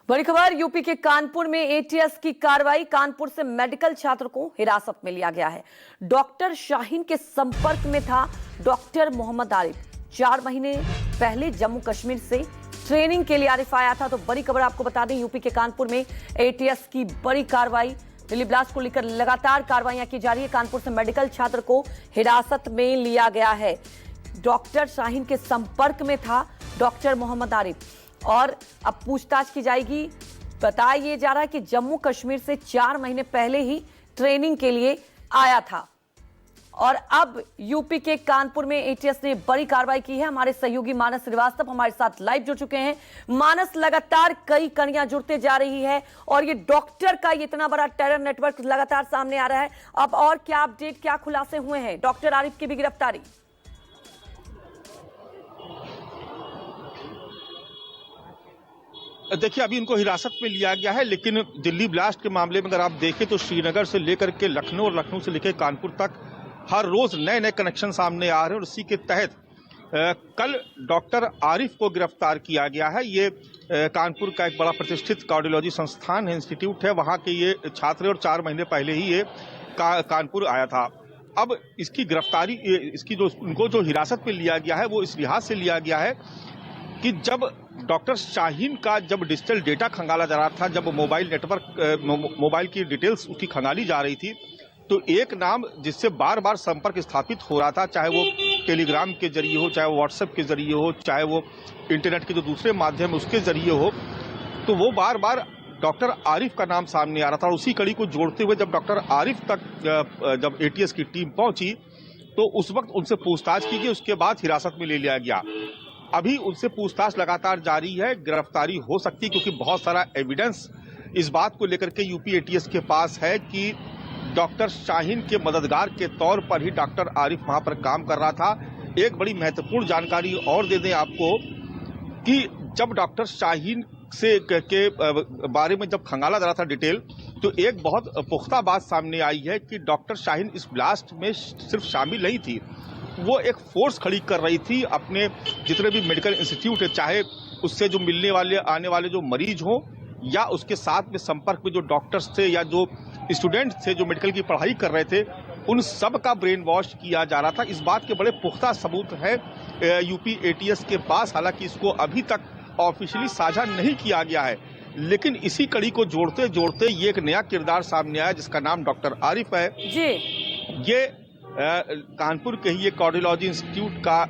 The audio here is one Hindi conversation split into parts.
बड़ी खबर यूपी के कानपुर में एटीएस की कार्रवाई। कानपुर से मेडिकल छात्र को हिरासत में लिया गया है। डॉक्टर शाहीन के संपर्क में था डॉक्टर मोहम्मद आरिफ। 4 महीने पहले जम्मू कश्मीर से ट्रेनिंग के लिए आरिफ आया था। तो बड़ी खबर आपको बता दें, यूपी के कानपुर में एटीएस की बड़ी कार्रवाई। दिल्ली ब्लास्ट को लेकर लगातार कार्रवाइयां की जा रही है। कानपुर से मेडिकल छात्र को हिरासत में लिया गया है। डॉक्टर शाहीन के संपर्क में था डॉक्टर मोहम्मद आरिफ और अब पूछताछ की जाएगी। बताया ये जा रहा है कि जम्मू कश्मीर से 4 महीने पहले ही ट्रेनिंग के लिए आया था और अब यूपी के कानपुर में एटीएस ने बड़ी कार्रवाई की है। हमारे सहयोगी मानस श्रीवास्तव हमारे साथ लाइव जुड़ चुके हैं। मानस, लगातार कई कड़ियां जुड़ते जा रही है और ये डॉक्टर का ये इतना बड़ा टेरर नेटवर्क लगातार सामने आ रहा है। अब और क्या अपडेट, क्या खुलासे हुए हैं? डॉक्टर आरिफ की भी गिरफ्तारी। देखिए, अभी इनको हिरासत में लिया गया है, लेकिन दिल्ली ब्लास्ट के मामले में अगर आप देखें तो श्रीनगर से लेकर के लखनऊ और लखनऊ से लेकर कानपुर तक हर रोज नए नए कनेक्शन सामने आ रहे हैं और इसी के तहत कल डॉक्टर आरिफ को गिरफ्तार किया गया है। ये कानपुर का एक बड़ा प्रतिष्ठित कार्डियोलॉजी संस्थान है, इंस्टीट्यूट है, वहाँ के ये छात्र और 4 महीने पहले ही ये कानपुर आया था। अब इसकी गिरफ्तारी, इसकी जो उनको जो हिरासत में लिया गया है वो इस लिहाज से लिया गया है कि जब डॉक्टर शाहीन का जब डिजिटल डेटा खंगाला जा रहा था, जब मोबाइल नेटवर्क, मोबाइल की डिटेल्स उसकी खंगाली जा रही थी, तो एक नाम जिससे बार बार संपर्क स्थापित हो रहा था, चाहे वो टेलीग्राम के जरिए हो, चाहे वो व्हाट्सएप के जरिए हो, चाहे वो इंटरनेट के जो दूसरे माध्यम उसके जरिए हो, तो वो बार बार डॉक्टर आरिफ का नाम सामने आ रहा था। और उसी कड़ी को जोड़ते हुए जब डॉक्टर आरिफ तक जब एटीएस की टीम पहुंची तो उस वक्त उनसे पूछताछ की गई, उसके बाद हिरासत में ले लिया गया। अभी उनसे पूछताछ लगातार जारी है, गिरफ्तारी हो सकती है क्योंकि बहुत सारा एविडेंस इस बात को लेकर के यूपी एटीएस के पास है कि डॉक्टर शाहीन के मददगार के तौर पर ही डॉक्टर आरिफ वहां पर काम कर रहा था। एक बड़ी महत्वपूर्ण जानकारी और दे दें आपको कि जब डॉक्टर शाहीन से के बारे में जब खंगाला जा रहा था डिटेल, तो एक बहुत पुख्ता बात सामने आई है कि डॉक्टर शाहीन इस ब्लास्ट में सिर्फ शामिल नहीं थी, वो एक फोर्स खड़ी कर रही थी। अपने जितने भी मेडिकल इंस्टीट्यूट है, चाहे उससे जो मिलने वाले आने वाले जो मरीज हों या उसके साथ में संपर्क में जो डॉक्टर्स थे या जो स्टूडेंट थे जो मेडिकल की पढ़ाई कर रहे थे, उन सब का ब्रेन वॉश किया जा रहा था। इस बात के बड़े पुख्ता सबूत है यूपी एटीएस के पास। हालांकि इसको अभी तक ऑफिशियली साझा नहीं किया गया है, लेकिन इसी कड़ी को जोड़ते जोड़ते ये एक नया किरदार सामने आया जिसका नाम डॉक्टर आरिफ है जी। ये कानपुर के ही कार्डियोलॉजी इंस्टीट्यूट का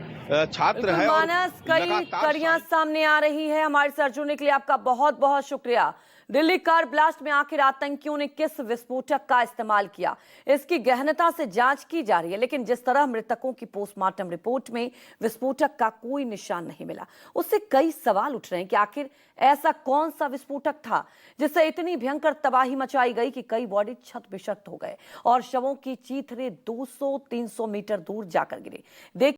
छात्र है। मानस, कई कड़ियां सामने आ रही है। हमारे साथ जुड़ने के लिए आपका बहुत बहुत शुक्रिया। दिल्ली कार ब्लास्ट में आखिर आतंकियों ने किस विस्फोटक का इस्तेमाल किया, इसकी गहनता से जांच की जा रही है, लेकिन जिस तरह मृतकों की पोस्टमार्टम रिपोर्ट में विस्फोटक का कोई निशान नहीं मिला, उससे कई सवाल उठ रहे हैं कि आखिर ऐसा कौन सा विस्फोटक था जिससे इतनी भयंकर तबाही मचाई गई कि कई बॉडी छत बिछत हो गए और शवों की चीथड़े 200-300 मीटर दूर जाकर गिरे।